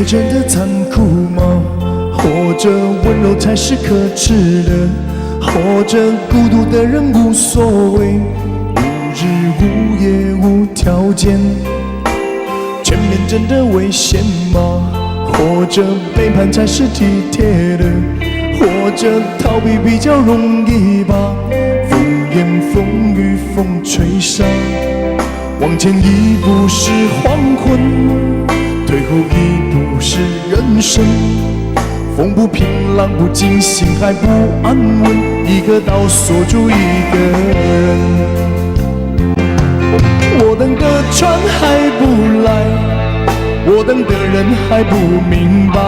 爱真的残酷吗？或者温柔才是可耻的？或者孤独的人无所谓，无日无夜无条件？前面真的危险吗？或者背叛才是体贴的？或者逃避比较容易吧？风言风语风吹沙，往前一步是黄昏，退后一步是人生。风不平浪不静，心还不安稳，一个岛锁住一个人。我等的船还不来，我等的人还不明白，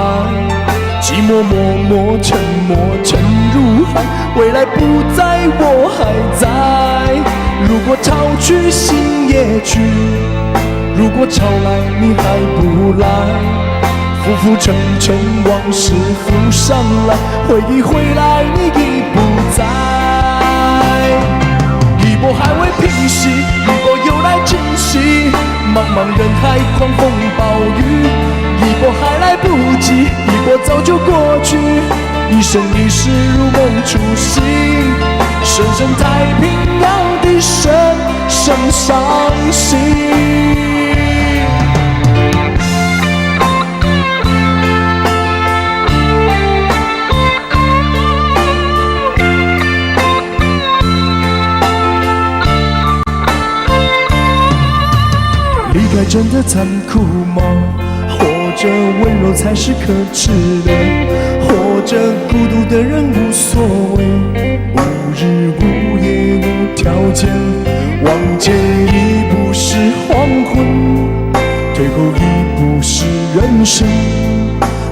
寂寞默默沉默沉入海，未来不在我还在。如果潮去心也去，如果潮来你还不来，浮浮沉沉往事浮上来，回忆回来你已不在。一波还未平息，一波又来侵袭，茫茫人海狂风暴雨，一波还来不及，一波早就过去，一生一世如梦初醒，深深太平洋的深深伤心。离开真的残酷吗？或者温柔才是可耻的？或者孤独的人无所谓，无日无夜无条件？往前一步是黄昏，退后一步是人生。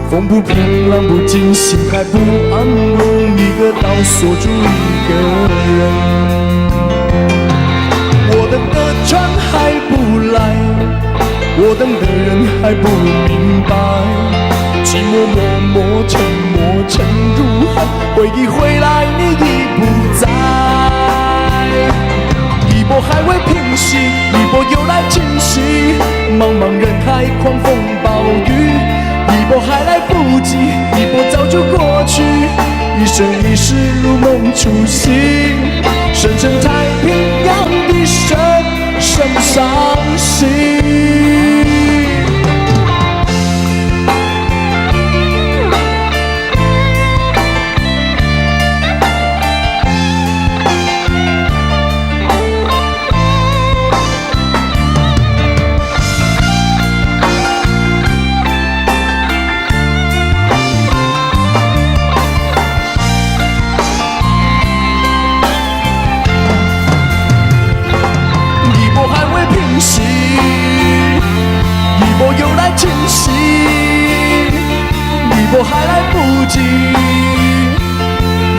风不平浪不静，心还不安稳，一个岛锁住一个人。我等的船还不来，我等的人还不明白，寂寞默默沉默沉入海，回忆回来你已不在。一波还未平息，一波又来侵袭，茫茫人海狂风暴雨，一波还来不及，一波早就过去，一生一世如梦初醒，深深太平洋的深深伤心。侵袭，一波还来不及，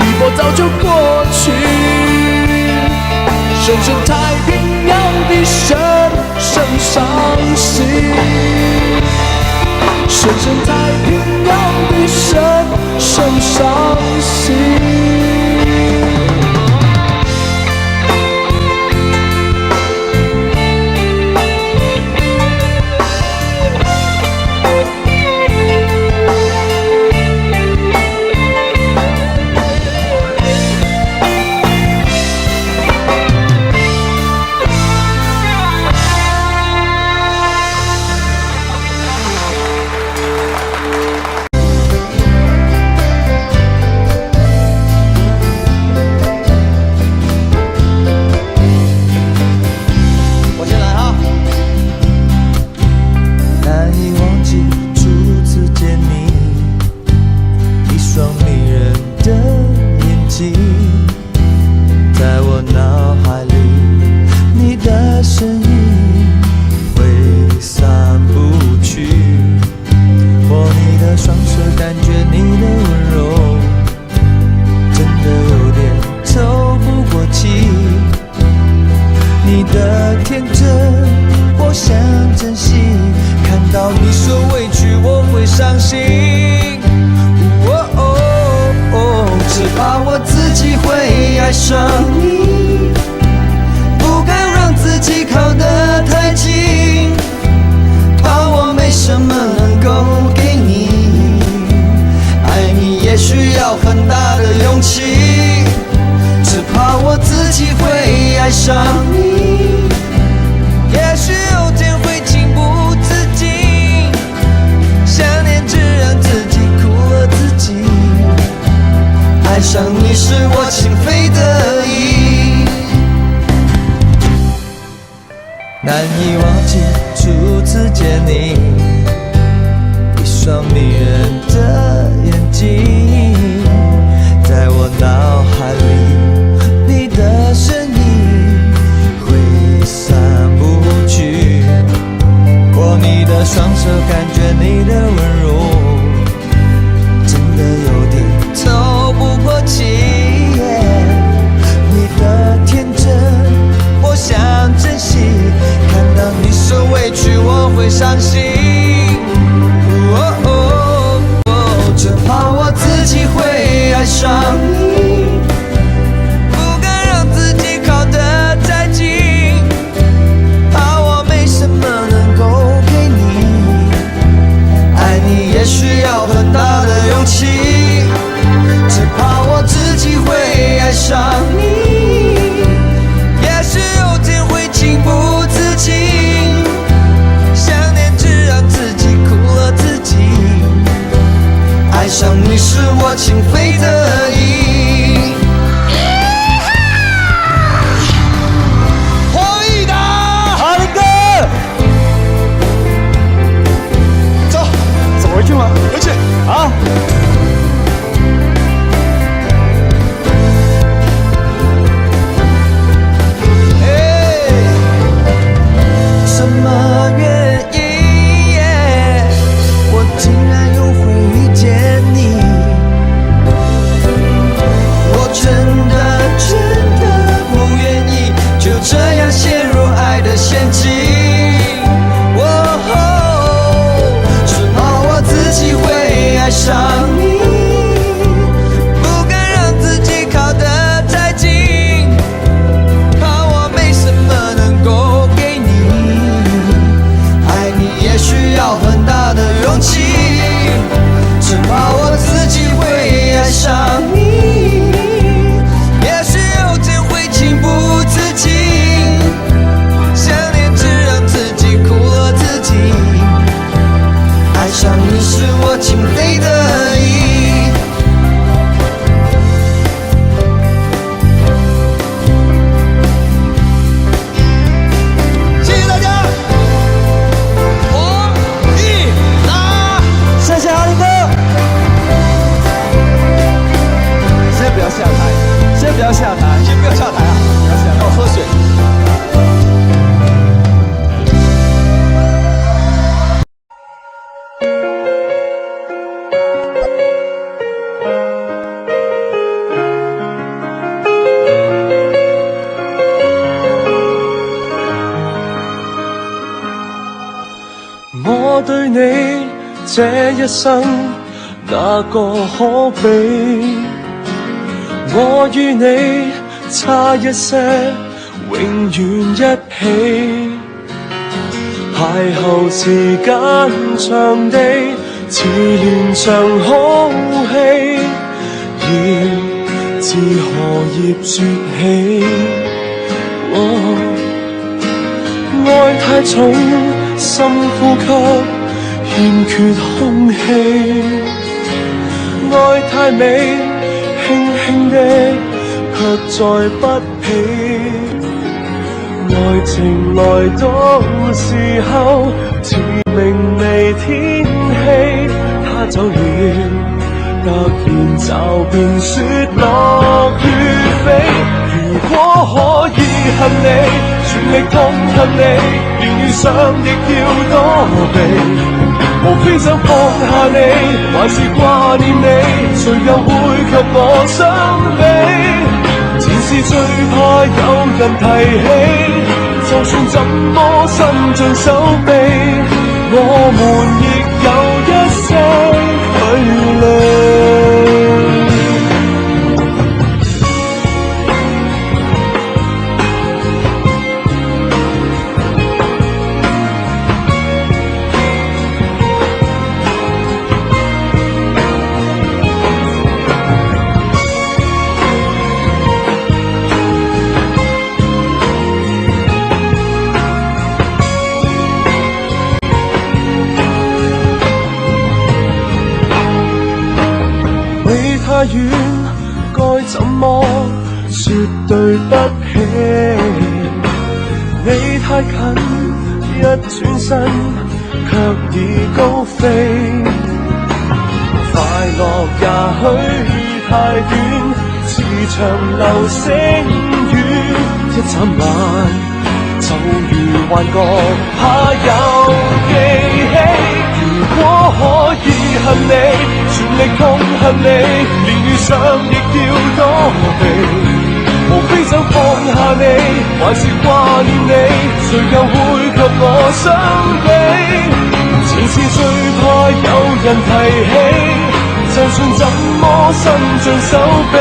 一波早就过去，深深太平洋的深深伤心，深深太平洋的深深伤心。什么能够给你难以忘记初次见你，一双迷人的眼睛，在我脑海里，你的身影挥散不去。握你的双手，感觉你的温柔，真的有点透不过气。你的天真，我想珍惜。看到你受委屈，我会伤心。只怕我自己会爱上你，不敢让自己靠得太近，怕我没什么能够给你。爱你也需要很大的勇气，只怕我自己会爱上你，也许有天会情不自禁，想念只让自己苦了自己。爱上你是我情非得已。黄义达，好林哥，走回去吗？回去啊！什么原因？我竟然又会遇见你？我真的不愿意就这样陷入爱的陷阱。只怕我自己会爱上你，不敢让自己靠得太近，怕我没什么能够给你。爱你也需要很大的勇气，只怕我自己会爱上你，也许有天会情不自禁，想念只让自己苦了自己。爱上你是我情非得已。谢谢大家。黄义达，谢谢阿林哥。先不要下台，先不要下台，先不要下台啊，不要下台，让我喝水。我對你這一生哪個可比？我與你差一些，永遠一起。邂逅時間長地，似連場好戲，要自何葉說起？愛太重，深呼吸，欠缺空氣。愛太美，輕輕的，卻再不起。愛情來到時候，似明媚天氣，他走了，突然驟變雪落雨飛。如果可以恨你，全力痛恨你，連遇上亦要躲避。無非想放下你，還是掛念你，誰又會及我相比？前事最怕有人提起，就算怎麼伸盡手臂，我們亦有一些距離。太近，一轉身卻已高飛。快樂也許太短，似場流星雨，一眨眼就如幻覺，怕有記起。如果可以恨你，全力痛恨你，連遇上亦要躲避。無非想放下你，還是掛念你，誰又會及我相比？前事最怕有人提起，就算怎麼伸盡手臂，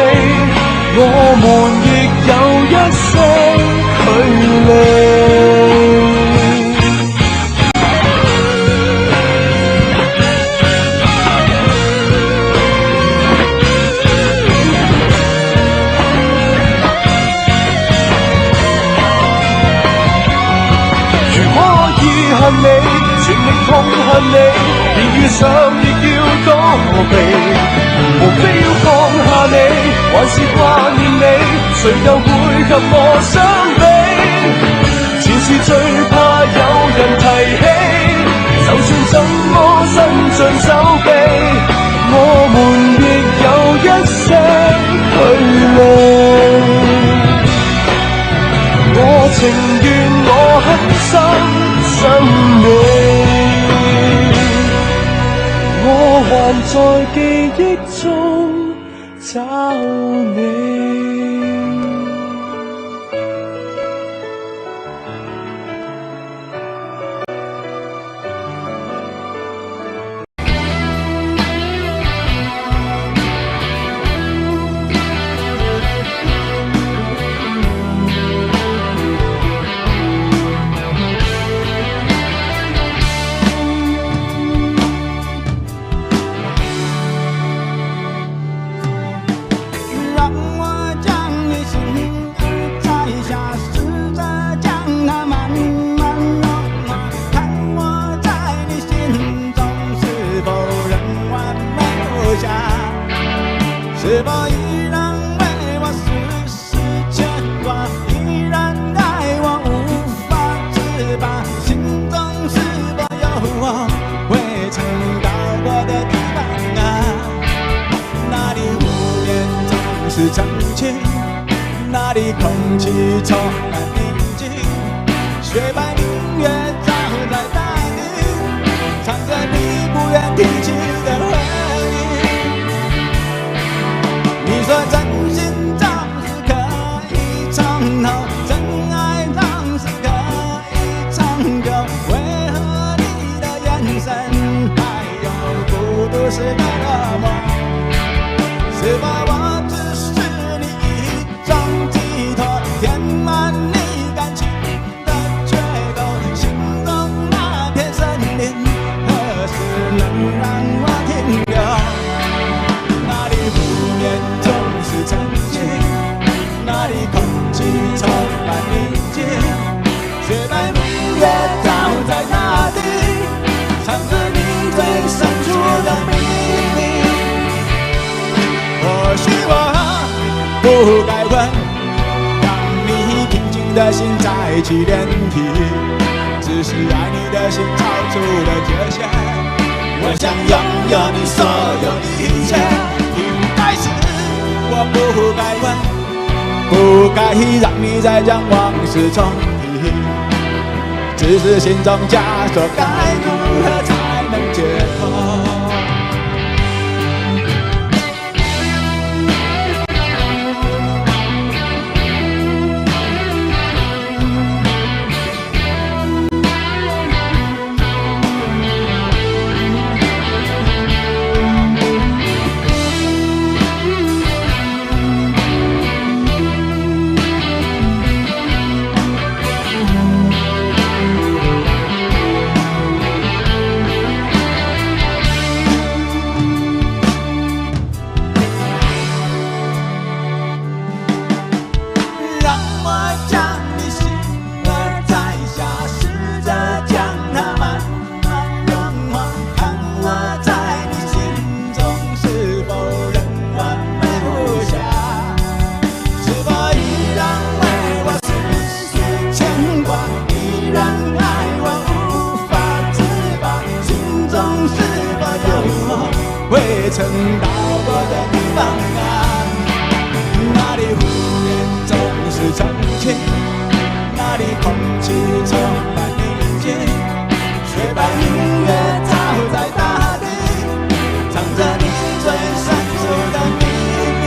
我們亦有一些距離。恨你，全力痛恨你，連遇上亦要躲避。無非要放下你，還是掛念你，誰又會及我相比？前事最怕有人提起，就算怎麼伸盡手臂，我們亦有一些距離。我情願我狠心你，我還在記憶中找你。是否依然为我丝丝牵挂，依然爱我无法自拔，心中是否有我未曾到过的地方啊？那里湖面总是澄清，那里空气充满宁静，雪白明月照在大地，唱着你不愿提起的回忆。你说真心总是可以长候，真爱总是可以长久，为何你的眼神还有孤独时的落寞？是否我只是你一种寄托，填满你感情的缺口？心中那片森林何时能让我停留？那里湖面总是澄清，那里空气充满宁静，雪白明月照在大地，唱着你最深处的秘密。或许我不该问，让你平静的心再起涟漪，只是爱你的心超出了界限，我想拥有你所有的一切。我不该问，不该让你再将往事重提，只是心中枷锁该如何才能解脱？然爱我无法自拔，心中是否有我未曾到过的地方啊？那里湖面总是澄清，那里空气充满宁静，雪白明月照在大地，藏着你最深处的秘密。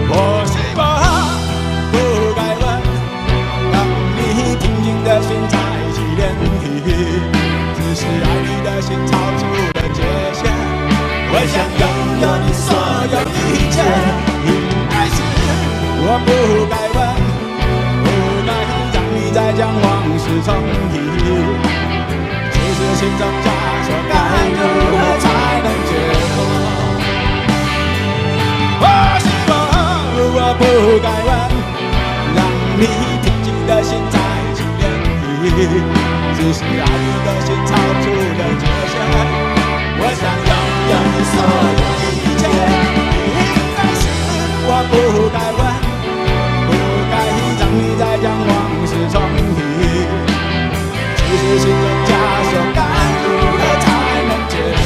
我希望不该问，让你平静的心才起涟漪，只是爱你的心超出了界限，我想拥有你所有一切，应该是我不该问，无奈让你再将往事重提，其实心中枷锁该如何才能解脱？我希望我不该问，让你平静的心才起涟漪，只是爱你的心超出了界限，我想拥有你所有一切，应该是我不该问，不该让你再将往事重提，其实心中枷锁该如何才能解脱？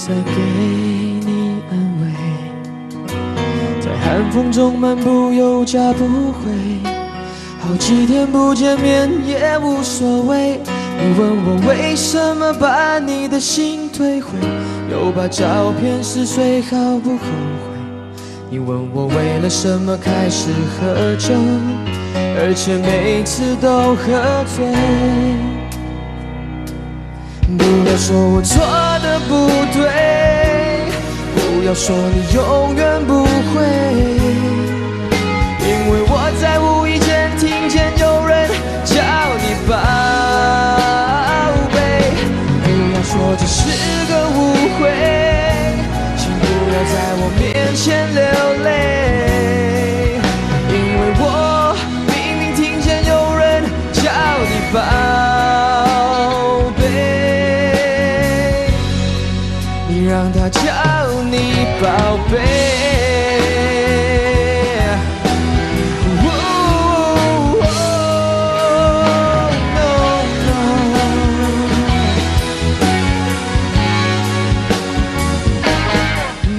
再给你安慰，在寒风中漫步有家不回，好几天不见面也无所谓。你问我为什么把你的心退回，又把照片撕碎，好不后悔？你问我为了什么开始喝酒，而且每次都喝醉。不要说我错的不对，不要说你永远不会，因为我在无意间听见有人叫你宝贝。不要说这是个误会，请不要在我面前流泪，因为我明明听见有人叫你宝贝。你让他叫你宝贝。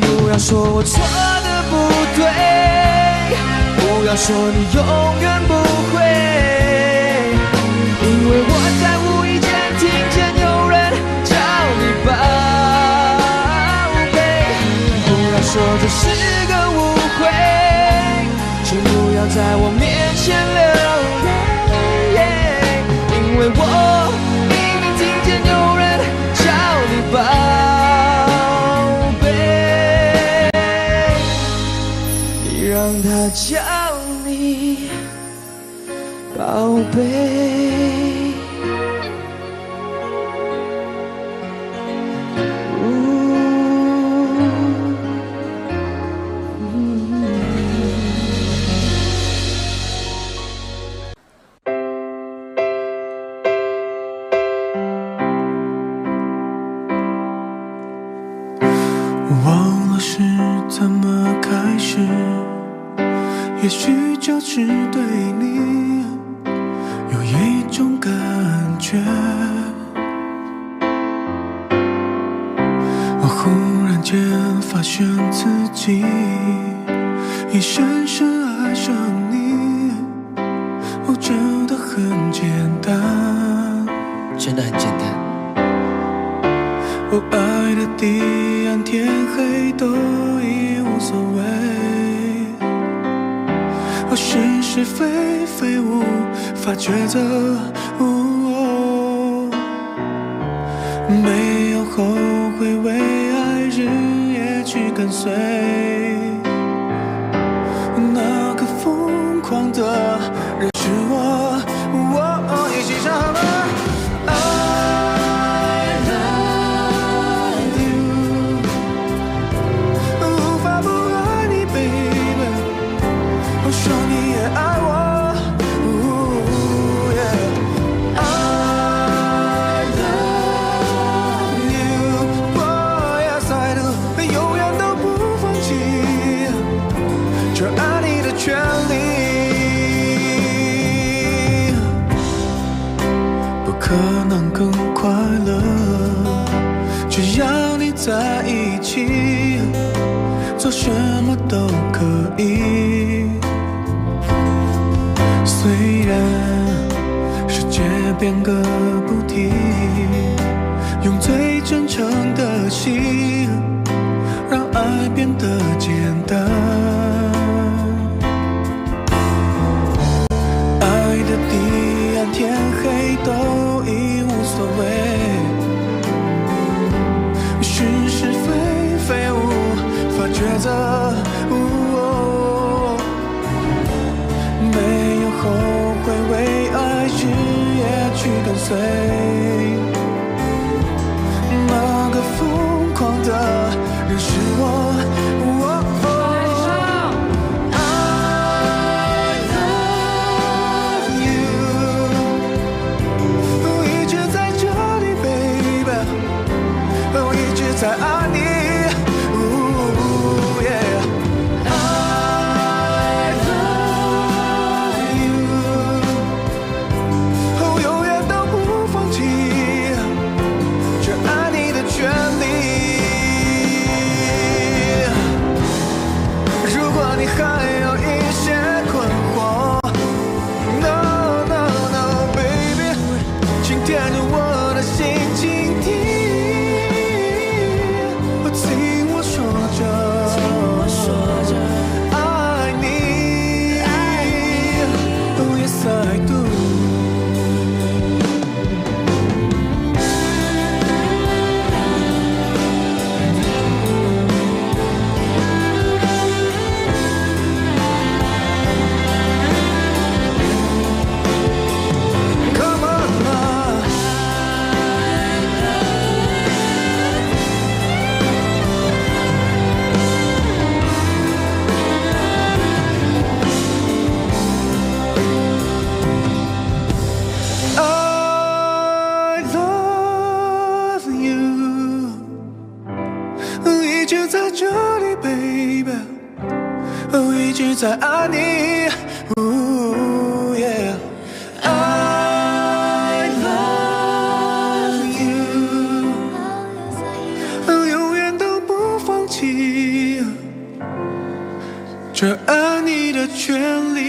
不要说我错的不对，不要说你永远不会，因为我在无意间听见有人叫你宝贝。不要说这是个误会，请不要在我面前流泪，因为我明明听见有人叫你宝。让他叫你宝贝。忘了是怎么开始，也许就是对你有一种感觉。我忽然间发现自己已深深爱上你，哦，真的很简单，真的很简单。我爱的地暗天黑都已无所谓，我是是非非无法抉择，没有后悔，为爱日夜去跟随，那个疯狂的人是我，一起唱好吗？可能更快乐，只要你在一起，做什么都可以。虽然世界变个不停，用最真诚的心，让爱变得简单。爱的地暗天黑都已无所谓，是是非非无法抉择，没有后悔，为爱日夜去跟随，那个疯狂的人是我。在爱你，yeah. I love you， 永远都不放弃，一直在爱你。Yeah. I love you， 永远都不放弃这爱你的权利。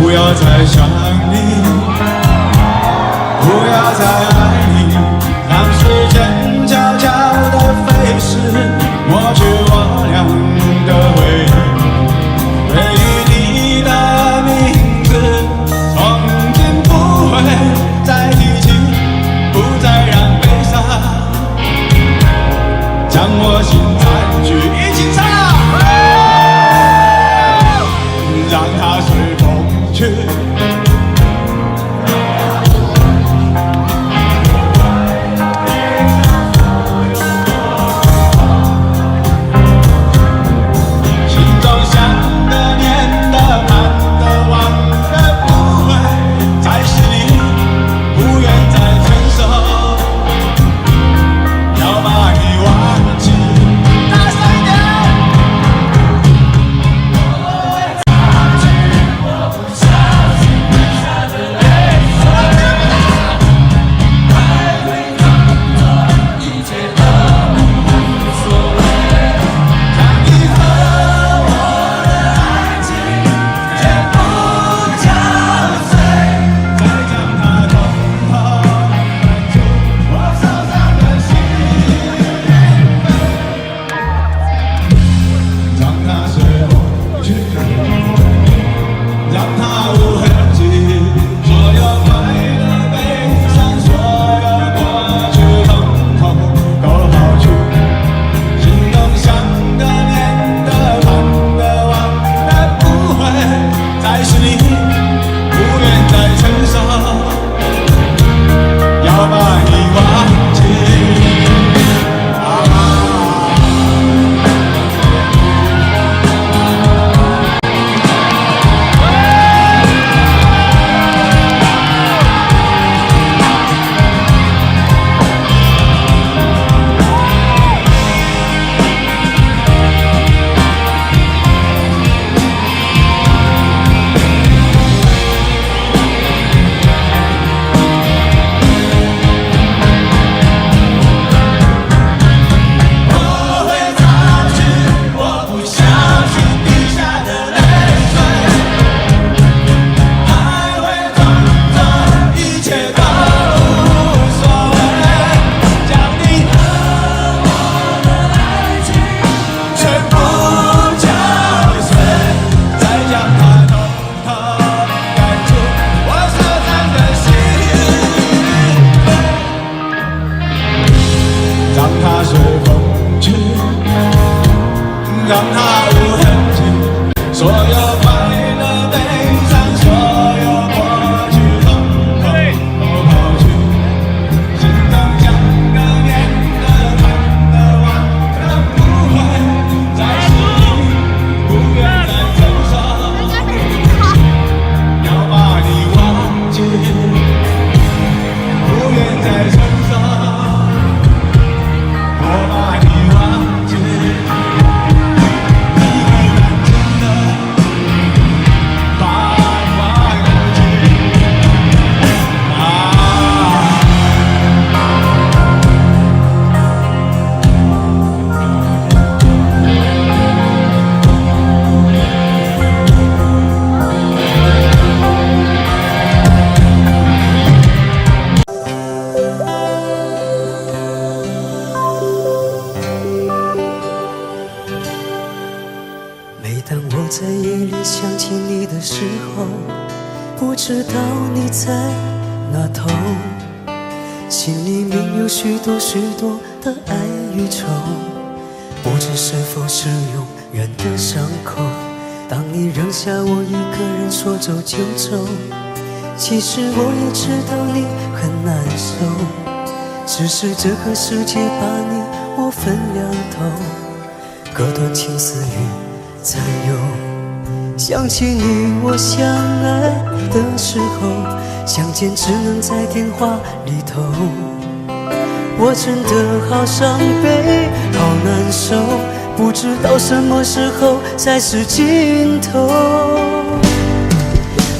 不要再想你，不要再爱你，让它随风去。心中想的、念的、盼的、望的，不会再是你，不愿再承受，要把你忘记。大声一点！让它无痕迹，所有快乐、悲伤，所有过去，统统都抛去。心中想的、念的、盼的、望的，不会再是你，不愿再承受，要把你忘记，不愿再承受，我把你忘记。每当我在夜里想起你的时候，不知道你在哪头，心里面有许多许多的爱与愁，不知是否是永远的伤口。当你扔下我一个人说走就走，其实我也知道你很难受，只是这个世界把你我分两头，隔断情丝与残有。想起你我相爱的时候，相见只能在电话里头，我真的好伤悲好难受，不知道什么时候才是尽头。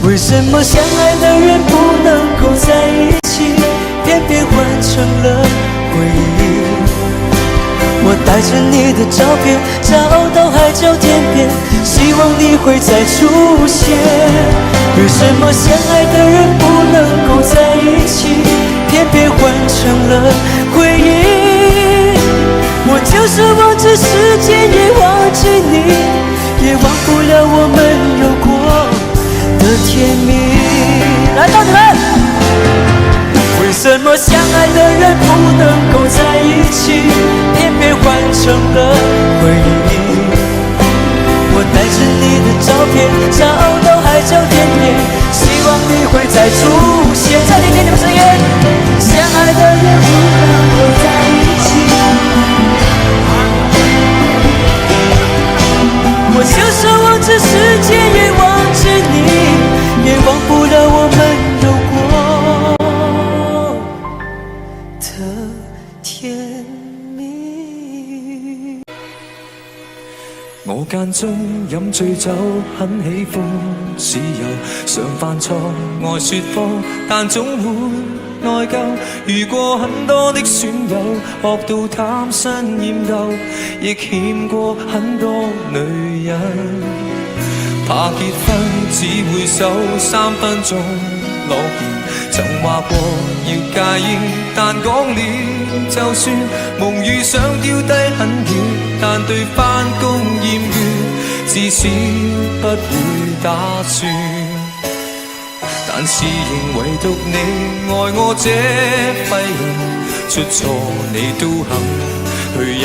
为什么相爱的人不能够在一起，偏偏换成了回忆？我带着你的照片找到海角天边，希望你会再出现。为什么相爱的人不能够在一起，偏偏换成了回忆？我就是忘记时间，也忘记你，也忘不了我们有过的甜蜜。来，到你们！为什么相爱的人不能够在一起，偏偏换成了回忆？我我带着你的照片找到海角天边，希望你会再出现。再听听你们声音，相爱的人不能够在一起。我想守望这世界，也忘记你，也忘不了我们有过的甜蜜。我間中飲醉酒，很喜歡豉油，常犯錯愛說謊，但總會內疚。遇過很多的損友，學到貪新厭舊，亦欠過很多女人。怕結婚只會守3分鐘諾言，曾話過要戒煙，但講了就算。夢與想丟低很遠，但對返工厭倦，至少不會打算。但是仍唯獨你愛我這廢人，出錯你都肯去忍。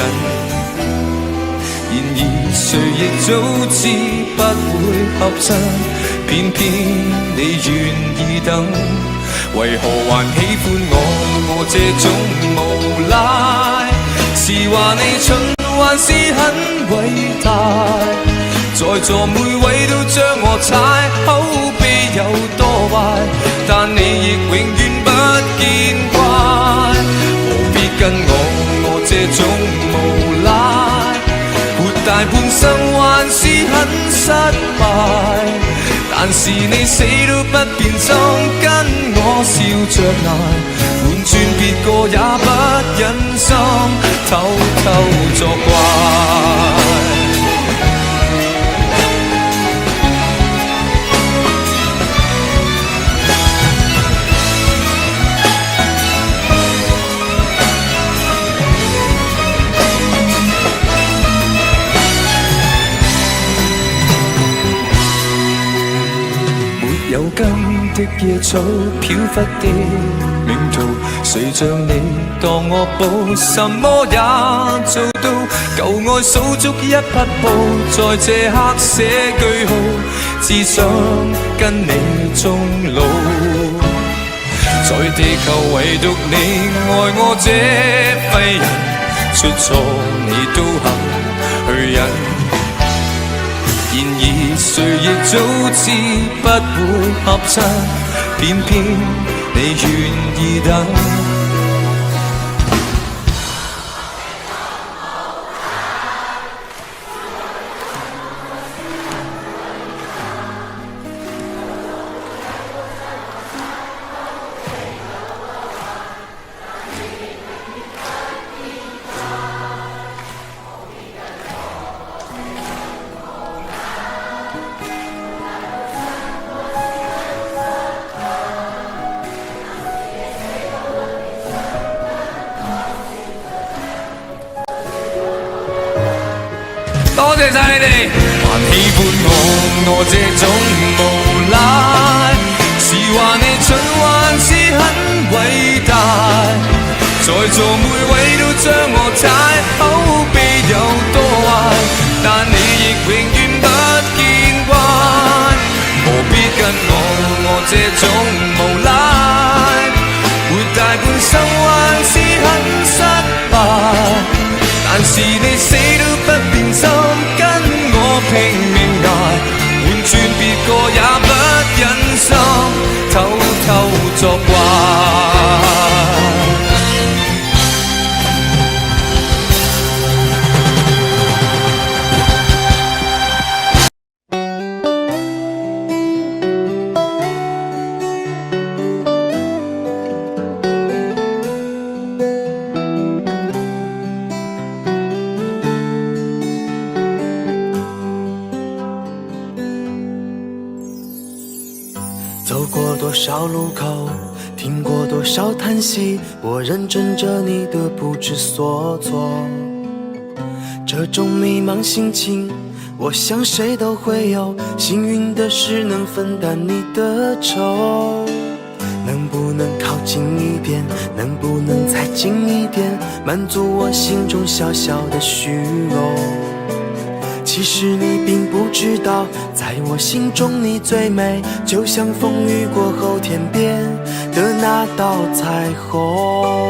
然而誰亦早知不會合襯，偏偏你願意等。為何還喜歡我這種無賴？是話你蠢還是很偉大？在座每位都將我踩，口碑有多壞，但你亦永遠不見怪。何必跟我這種無賴？活大半生還是很失敗，但是你死都不變心，跟我笑着捱，換轉別個也不忍心，偷偷作怪。有根的野草，飄忽的命途，誰像你當我寶，什麼也做到。舊愛數足一匹布，在這刻寫句號，只想跟你終老。在地球唯獨你愛我這廢人，出錯你都肯去忍。然而誰亦早知不會合襯，偏偏你願意等。多謝晒你哋，還喜歡我這種無賴，是話你蠢還是很偉大？在座每位都將我踩，口碑有多壞，但你亦永遠不見怪。何必跟我這種無賴？活大半生還是很失敗。但是你死都不變心，跟我拼命捱，換轉別個也不忍心，偷偷作怪。走过多少路口，听过多少叹息，我认真着你的不知所措。这种迷茫心情，我想谁都会有。幸运的是能分担你的愁，能不能靠近一点？能不能再近一点？满足我心中小小的虚荣。其实你并不知道，在我心中你最美，就像风雨过后天边的那道彩虹。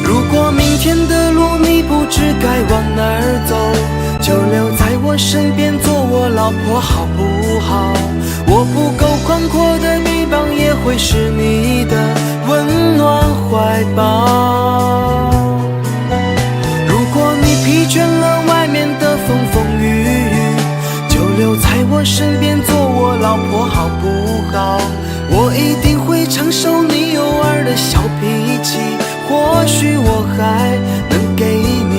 如果明天的路你不知该往哪儿走，就留在我身边做我老婆好不好？我不够宽阔的臂膀也会是你的温暖怀抱。如果你疲倦了外面的风风雨雨，就留在我身边做我老婆好不好？我一定会承受你偶尔的小脾气，或许我还能给你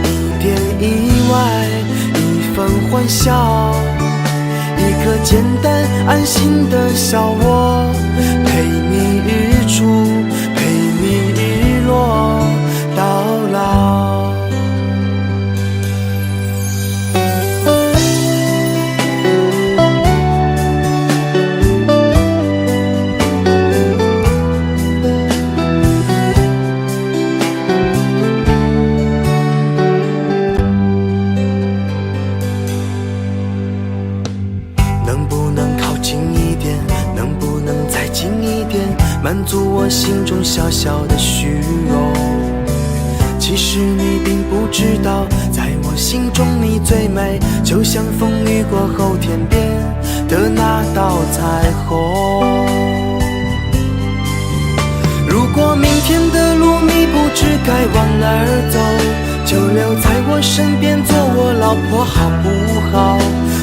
一点意外，一份欢笑，一个简单安心的小窝，陪你日出，陪你日落到老。满足我心中小小的虚荣。其实你并不知道，在我心中你最美，就像风雨过后天边的那道彩虹。如果明天的路你不知该往哪儿走，就留在我身边做我老婆好不好？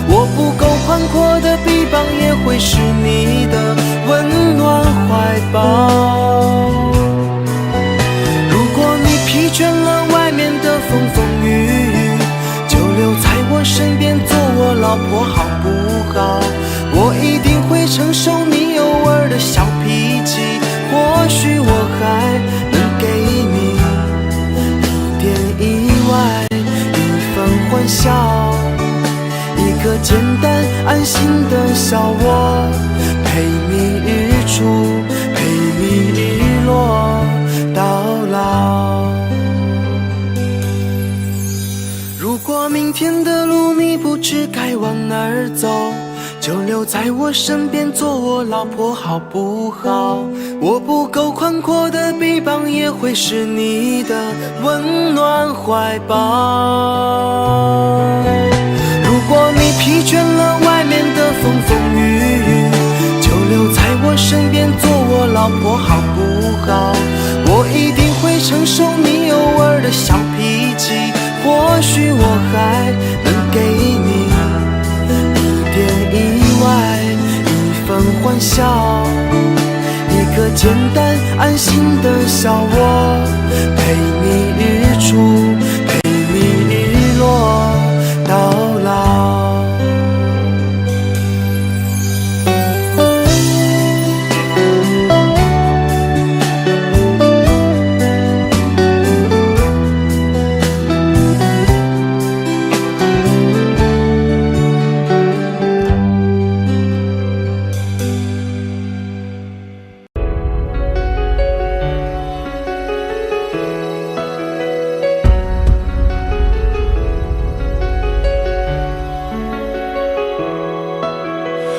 我不够宽阔的臂膀也会是你的温暖怀抱。如果你疲倦了外面的风风雨雨，就留在我身边做我老婆好不好？我一定会承受你偶尔的小脾气，或许我还能给你一点意外，一份欢笑，一个简单安心的小窝，陪你日出，陪你日落到老。如果明天的路你不知该往哪儿走，就留在我身边做我老婆好不好？我不够宽阔的臂膀也会是你的温暖怀抱。如果你疲倦了外面的风风雨雨，就留在我身边做我老婆好不好？我一定会承受你偶尔的小脾气，或许我还能给你一点意外，一份欢笑，一个简单安心的小窝，陪你日出，陪你日落到老。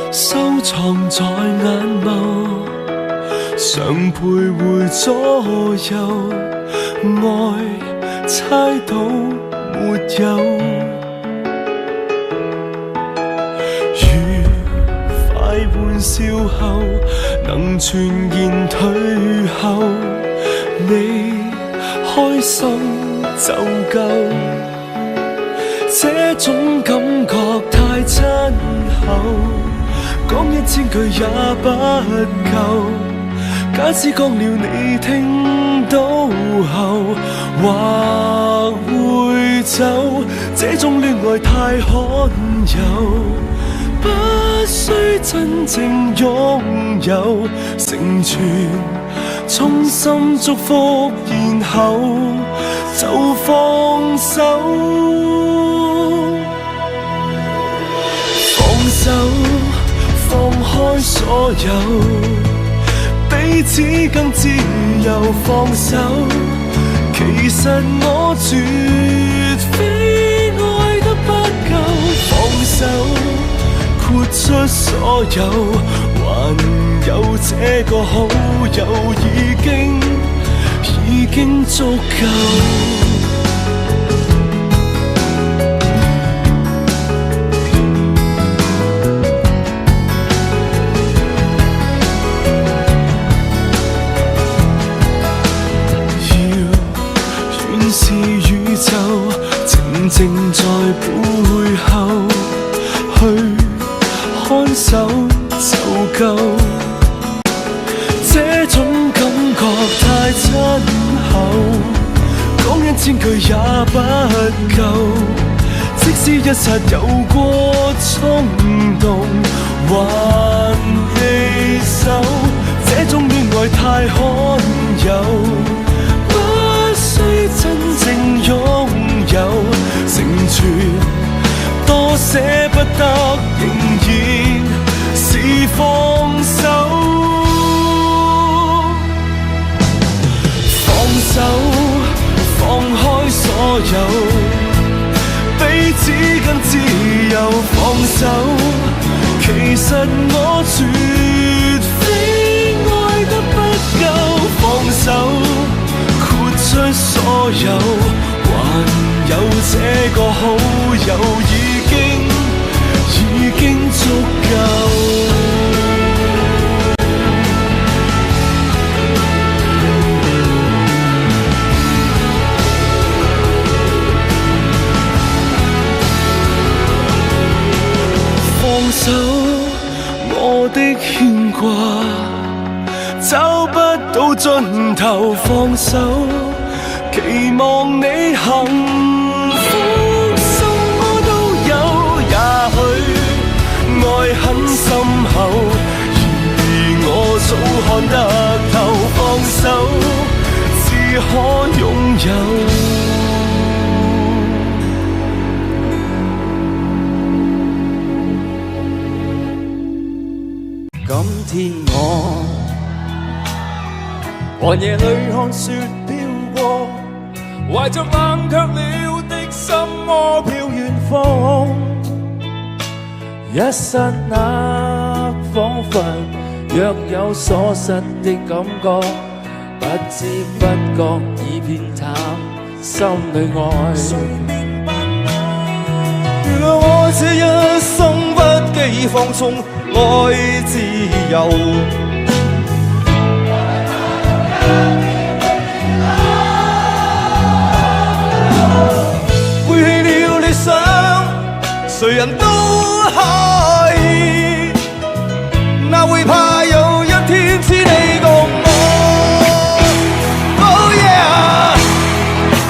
收藏在眼眸，常徘徊左右，愛猜到沒有？愉快玩笑後，能全然退後，你開心就夠。這種感覺太親厚，講1000句也不夠。假使講了你聽到後，或會走。這種戀愛太罕有，不需真正擁有，成全衷心祝福，然後就放手。放手，放開所有，彼此更自由。放手，其實我絕非愛得不夠，放手豁出所有，還有這個好友已經足夠。是宇宙靜靜在背後去看守就夠，這種感覺太親厚，講1000句也不夠，即使一剎有過衝動還離手，這種戀愛太罕有，真正擁有成全，多捨不得，仍然是放手。放手，放開所有，彼此更自由。放手，其實我絕非愛得不夠。放手。出所有，還有這個好友已經足夠。放手，我的牽掛找不到盡頭。放手。期望你幸福，什麼都有，也許愛很深厚，然而我早看得透。放手，只可擁有。今天我寒夜裏看雪飄過，懷着冷卻了的心窩飄遠方，一剎那彷彿若有所失的感覺，不知不覺已遍淡心裏愛。誰明白我？原來我這一生不羈放縱愛自由。誰人都可以，哪會怕有一天只你共我 Oh yeah 放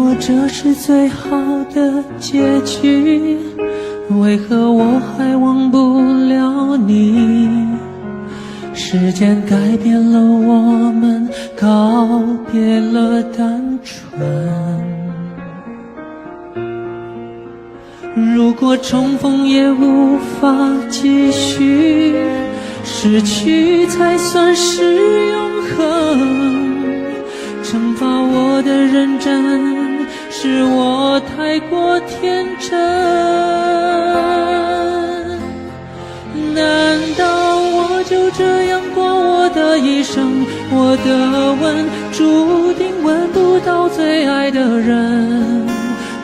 果这是最好的结局，为何我还忘不了你？时间改变了我们，告别了单纯。如果重逢也无法继续，失去才算是永恒。惩罚我的认真，是我太过天真。难道我就这样过我的一生？我的吻注定吻不到最爱的人。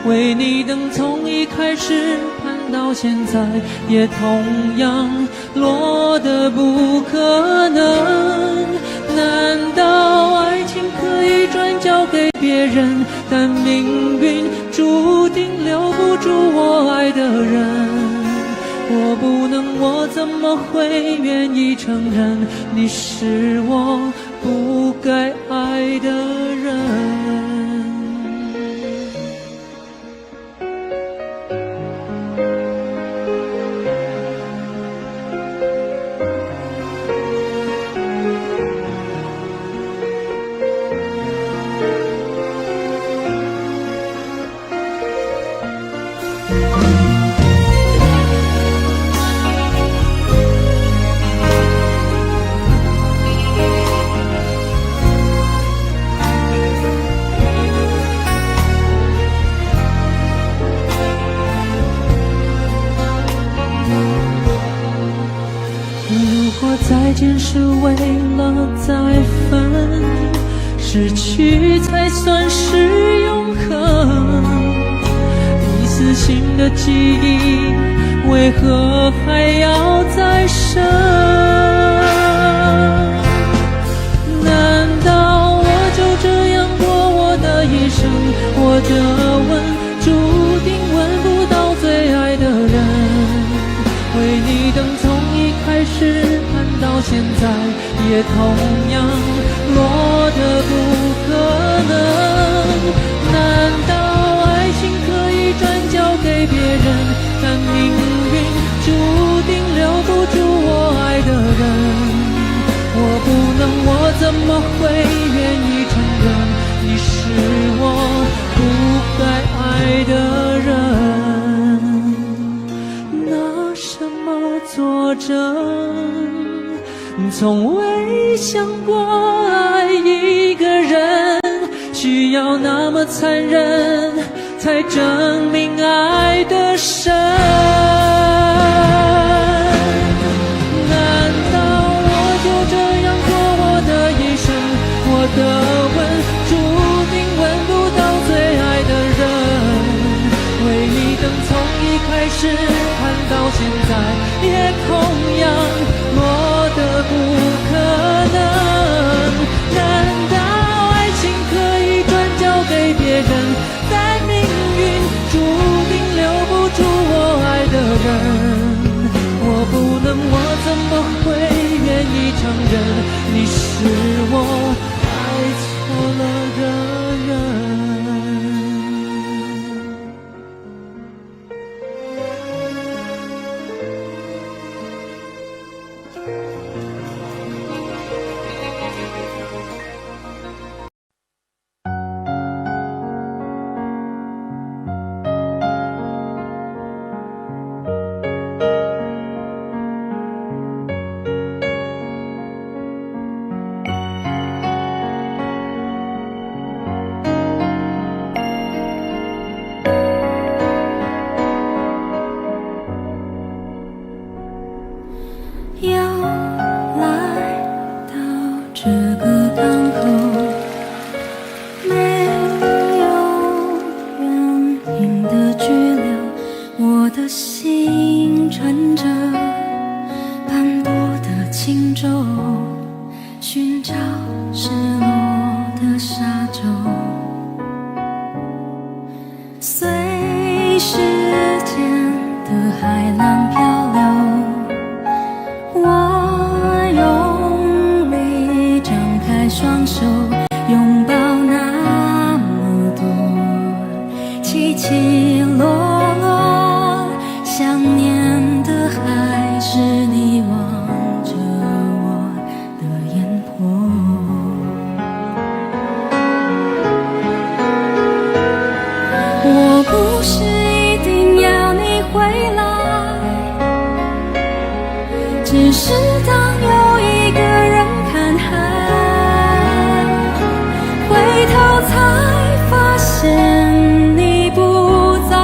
为你等从一开始盼到现在，也同样落得不可能。难道爱情可以转交给别人，但命运注定留不住我爱的人？我不能，我怎么会愿意承认你是我不该爱的人？再见是为了再分，失去才算是永恒。一丝新的记忆，为何还要再生？难道我就这样过我的一生？我的吻注定吻不到最爱的人。为你等从一开始到现在，也同样落得不可能。难道爱情可以转交给别人，但命运注定留不住我爱的人？我不能，我怎么会愿意承认你是我不该爱的人？拿什么作证？从未想过爱一个人需要那么残忍，才证明爱的深。难道我就这样过我的一生？我的吻注定吻不到最爱的人。为你等从一开始盼到现在，也同样落得不可能。难道爱情可以转交给别人，但命运注定留不住我爱的人？我不能，我怎么会愿意承认你是我爱错了的人？双手拥抱那么多。起起落落，想念的还是你望着我的眼波。我不是一定要你回来，只是当有一个人看海，回头才发现你不在，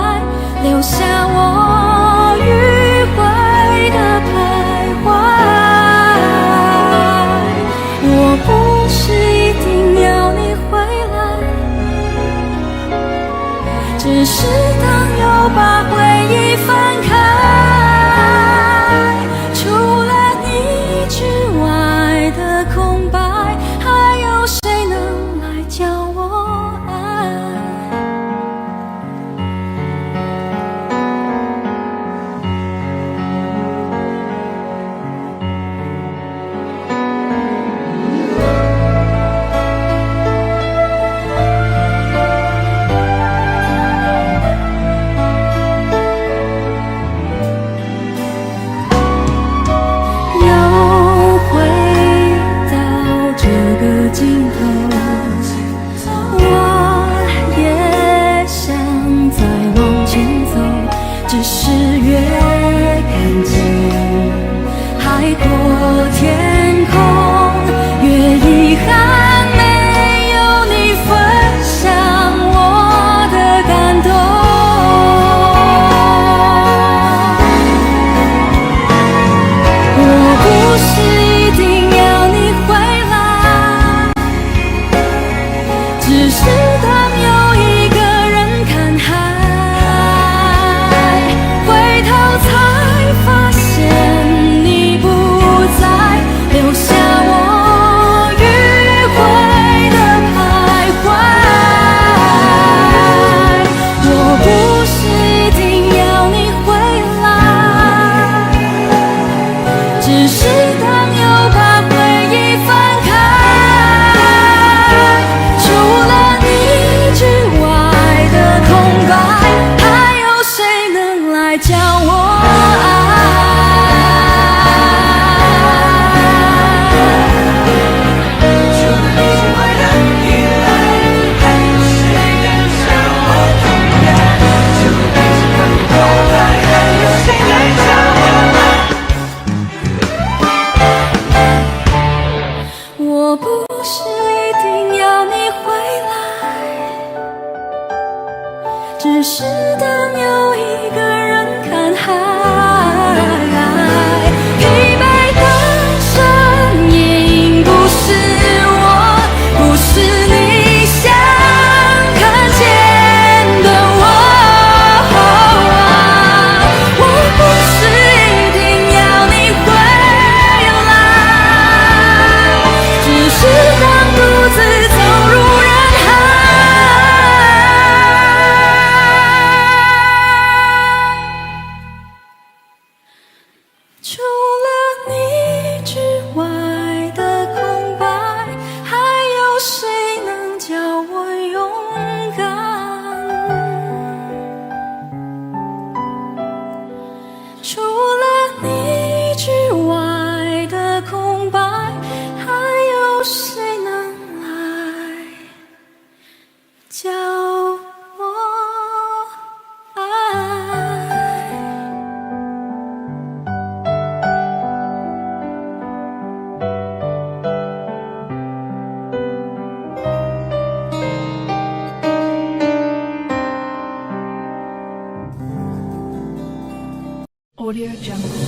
留下我迂回的徘徊。我不是一定要你回来，只是当又把回忆翻开，除了你之外的空白，还有谁能来教我爱？又回到这个尽头，我也想再往前走，只是越看见海阔天空，越遗憾没有你分享我的感动。我不是一定要你回来，只是当有一个人看海，回头才发现你不在，留下我迂回的徘徊。我不是一定要你回来，只是当又把回忆翻开，除了你之外的空白，还有谁能来教我我不是一定要你回来，只是当有一个人看海，疲惫的身影不是我，不是你想看见的我。我不是一定要你回来，只是当独自走入人海，除了你之外的空白，还有谁能叫我勇敢？除了你之外的空白，还有谁能来教我爱？Audio Jungle.